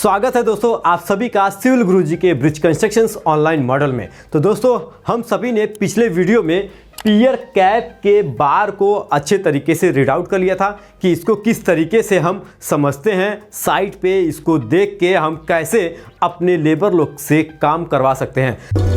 स्वागत है दोस्तों आप सभी का सिविल गुरुजी के ब्रिज कंस्ट्रक्शंस ऑनलाइन मॉडल में। तो दोस्तों हम सभी ने पिछले वीडियो में पियर कैप के बार को अच्छे तरीके से रीड आउट कर लिया था कि इसको किस तरीके से हम समझते हैं, साइट पे इसको देख के हम कैसे अपने लेबर लोग से काम करवा सकते हैं।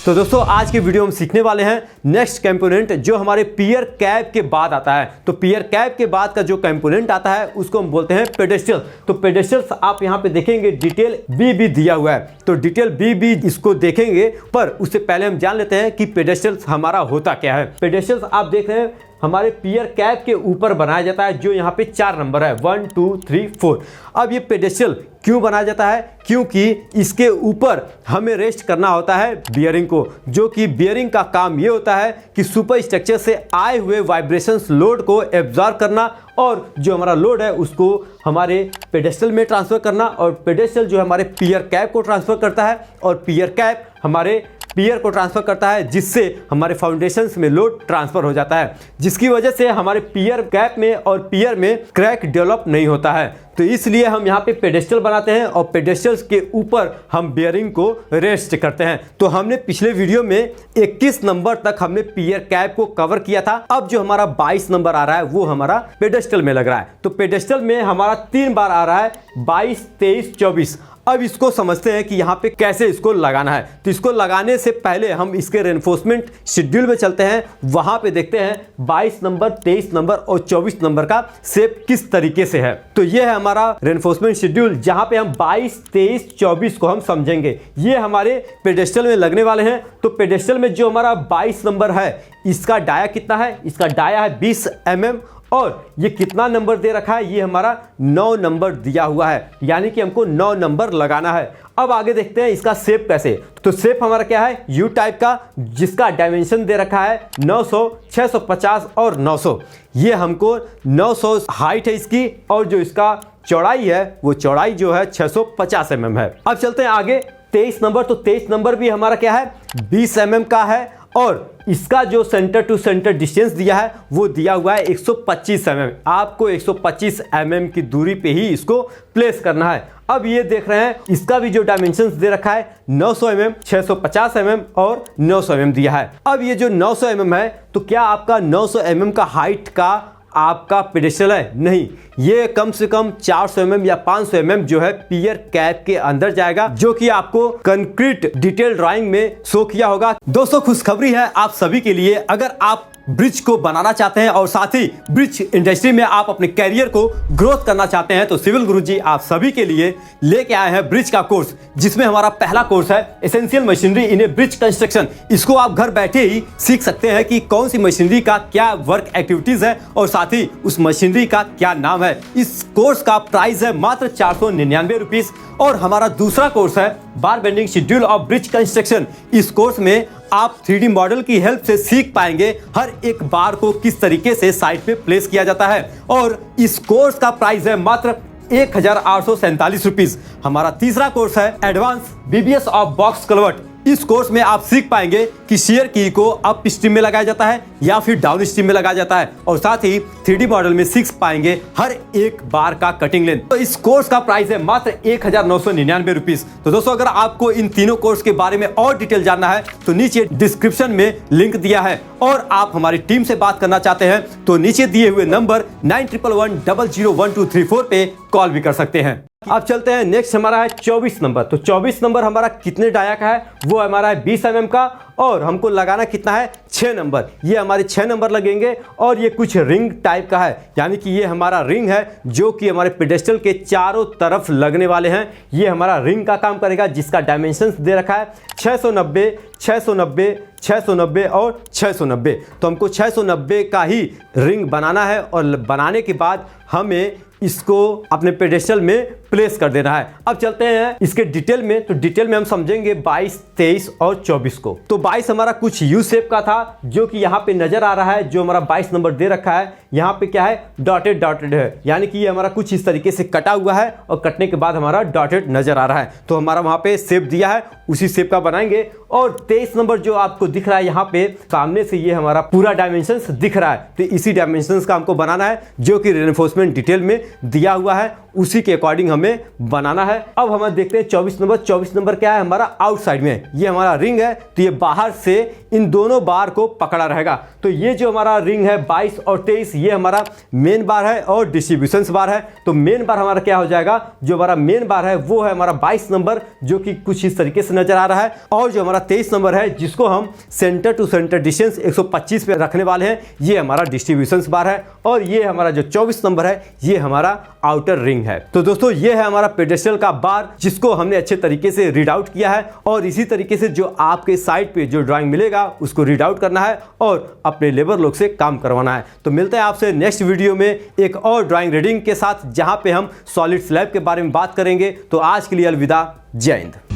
तो दोस्तों आज के वीडियो में सीखने वाले हैं नेक्स्ट कंपोनेंट जो हमारे पियर कैप के बाद आता है। तो पियर कैप के बाद का जो कंपोनेंट आता है उसको हम बोलते हैं पेडेस्टल। तो पेडेस्टल्स आप यहाँ पे देखेंगे डिटेल बी भी दिया हुआ है, तो डिटेल बी भी इसको देखेंगे, पर उससे पहले हम जान लेते हैं कि पेडेस्टल्स हमारा होता क्या है। पेडेस्टल्स आप देख रहे हैं हमारे पियर कैप के ऊपर बनाया जाता है, जो यहाँ पे 4 नंबर है 1 2 3 4। अब ये पेडेस्टल क्यों बनाया जाता है? क्योंकि इसके ऊपर हमें रेस्ट करना होता है बियरिंग को, जो कि बियरिंग का काम ये होता है कि सुपर स्ट्रक्चर से आए हुए वाइब्रेशंस लोड को एब्जॉर्ब करना और जो हमारा लोड है उसको हमारे पेडेस्टल में ट्रांसफ़र करना, और पेडेस्टल जो हमारे पियर कैप को ट्रांसफ़र करता है और पियर कैप हमारे पियर को ट्रांसफ़र करता है, जिससे हमारे फाउंडेशंस में लोड ट्रांसफ़र हो जाता है, जिसकी वजह से हमारे पियर कैप में और पियर में क्रैक डेवलप नहीं होता है। तो इसलिए हम यहाँ पे पेडेस्टल बनाते हैं और पेडेस्टल्स के ऊपर हम बियरिंग को रेस्ट करते हैं। तो हमने पिछले वीडियो में 21 नंबर तक हमने पियर कैप को कवर किया था। अब जो हमारा 22 नंबर आ रहा है वो हमारा पेडेस्टल में लग रहा है। तो पेडेस्टल में हमारा 3 बार आ रहा है 22, 23, 24। अब इसको समझते हैं कि यहाँ पे कैसे इसको लगाना है। तो इसको लगाने से पहले हम इसके रेनफोर्समेंट शेड्यूल में चलते हैं, वहां पे देखते हैं 22 नंबर, 23 नंबर और 24 नंबर का शेप किस तरीके से है। तो ये है हमारा रेनफोर्समेंट शेड्यूल, जहां पे हम 22, 23, 24 को हम समझेंगे। ये हमारे पेडेस्टल में लगने वाले हैं। तो पेडेस्टल में जो हमारा 22 नंबर है इसका डाया कितना है? इसका डाया है 20 mm और ये कितना नंबर दे रखा है? ये हमारा 9 नंबर दिया हुआ है, यानी कि हमको 9 नंबर लगाना है। अब आगे देखते हैं इसका शेप कैसे। तो शेप हमारा क्या है? यू टाइप का, जिसका डायमेंशन दे रखा है 900, 650 और 900। ये हमको 900 हाइट है इसकी, और जो इसका चौड़ाई है वो चौड़ाई जो है 650 mm है। अब चलते हैं आगे 23 नंबर। तो 23 नंबर भी हमारा क्या है? 20 mm का है, और इसका जो सेंटर टू सेंटर डिस्टेंस दिया है वो दिया हुआ है 125 mm। आपको 125 mm की दूरी पे ही इसको प्लेस करना है। अब ये देख रहे हैं इसका भी जो डायमेंशंस दे रखा है 900 mm, 650 mm और 900 mm दिया है। अब ये जो 900 mm है, तो क्या आपका 900 mm का हाइट का आपका पेडेस्टल है? नहीं, ये कम से कम 400 mm या 500 mm जो है पियर कैप के अंदर जाएगा, जो कि आपको कंक्रीट डिटेल ड्राइंग में शो किया होगा। दोस्तों खुशखबरी है आप सभी के लिए, अगर आप ब्रिज को बनाना चाहते हैं और साथ ही ब्रिज इंडस्ट्री में आप अपने कैरियर को ग्रोथ करना चाहते हैं, तो सिविल गुरुजी आप सभी के लिए लेके आए हैं ब्रिज का कोर्स, जिसमें हमारा पहला कोर्स है essential machinery in A bridge construction. इसको आप घर बैठे ही सीख सकते हैं कि कौन सी मशीनरी का क्या वर्क एक्टिविटीज है और साथ ही उस मशीनरी का क्या नाम है। इस कोर्स का प्राइस है मात्र 499 रुपीज। और हमारा दूसरा कोर्स है बार bending schedule of bridge construction. इस कोर्स में आप 3D मॉडल की हेल्प से सीख पाएंगे हर एक बार को किस तरीके से साइट पे प्लेस किया जाता है, और इस कोर्स का प्राइस है मात्र 1847 रुपीज। हमारा तीसरा कोर्स है advance BBS of box culvert. इस कोर्स में आप सीख पाएंगे कि शेयर की को अप स्ट्रीम में लगाया जाता है या फिर डाउन स्ट्रीम में लगाया जाता है, और साथ ही 3D मॉडल में सीख पाएंगे हर एक बार का कटिंग लेंथ। तो इस कोर्स का प्राइस है मात्र 1999 रुपीज। तो दोस्तों अगर आपको इन तीनों कोर्स के बारे में और डिटेल जानना है तो नीचे डिस्क्रिप्शन में लिंक दिया है, और आप हमारी टीम से बात करना चाहते हैं तो नीचे दिए हुए नंबर 9111001234 पे कॉल भी कर सकते हैं। अब चलते हैं नेक्स्ट हमारा है 24 नंबर। तो 24 नंबर हमारा कितने डाया का है? वो हमारा है 20 mm का, और हमको लगाना कितना है? 6 नंबर। ये हमारे 6 नंबर लगेंगे, और ये कुछ रिंग टाइप का है, यानी कि ये हमारा रिंग है जो कि हमारे पेडेस्टल के चारों तरफ लगने वाले हैं। ये हमारा रिंग का काम करेगा, जिसका डायमेंशंस दे रखा है 690, 690, 690 और 690। तो हमको 690 का ही रिंग बनाना है, और बनाने के बाद हमें इसको अपने पेडेस्टल में प्लेस कर देना है। अब चलते हैं इसके डिटेल में। तो डिटेल में हम समझेंगे 22, 23 और 24 को। तो 22 हमारा कुछ यू शेप का था, जो कि यहाँ पे नजर आ रहा है। जो हमारा 22 नंबर दे रखा है, यहाँ पे क्या है, डॉटेड डॉटेड है, यानी कि ये हमारा कुछ इस तरीके से कटा हुआ है और कटने के बाद हमारा डॉटेड नजर आ रहा है। तो हमारा वहाँ पे शेप दिया है, उसी शेप का बनाएंगे। और 23 नंबर जो आपको दिख रहा है यहाँ पे सामने से, ये हमारा पूरा डायमेंशंस दिख रहा है, तो इसी डायमेंशंस का हमको बनाना है, जो कि रेनफोर्समेंट डिटेल में दिया हुआ है, उसी के अकॉर्डिंग हमें बनाना है। अब हम देखते हैं 24 नंबर। 24 नंबर क्या है, हमारा आउटसाइड में, ये हमारा रिंग है, तो ये बाहर से इन दोनों बार को पकड़ा रहेगा। तो ये जो हमारा रिंग है 22 और 23, ये हमारा मेन बार है और डिस्ट्रीब्यूशन बार है। तो मेन बार हमारा क्या हो जाएगा, जो हमारा मेन बार है वो है हमारा 22 नंबर, जो कि कुछ इस तरीके से नजर आ रहा है। और जो हमारा 23 नंबर है, जिसको हम सेंटर टू सेंटर डिस्टेंस 125 पे रखने वाले हैं, ये हमारा डिस्ट्रीब्यूशन बार है। और ये हमारा जो 24 नंबर है, ये हमारा आउटर रिंग है। तो दोस्तों ये है हमारा पेडेस्टल का बार, जिसको हमने अच्छे तरीके से रीड आउट किया है। और इसी तरीके से जो आपके साइड पे जो ड्राइंग मिलेगा, उसको रीड आउट करना है और अपने लेबर लोग से काम करवाना है। तो मिलते हैं आपसे नेक्स्ट वीडियो में एक और ड्राइंग रीडिंग के साथ, जहां पे हम सॉलिड स्लैब के बारे में बात करेंगे। तो आज के लिए अलविदा, जय हिंद।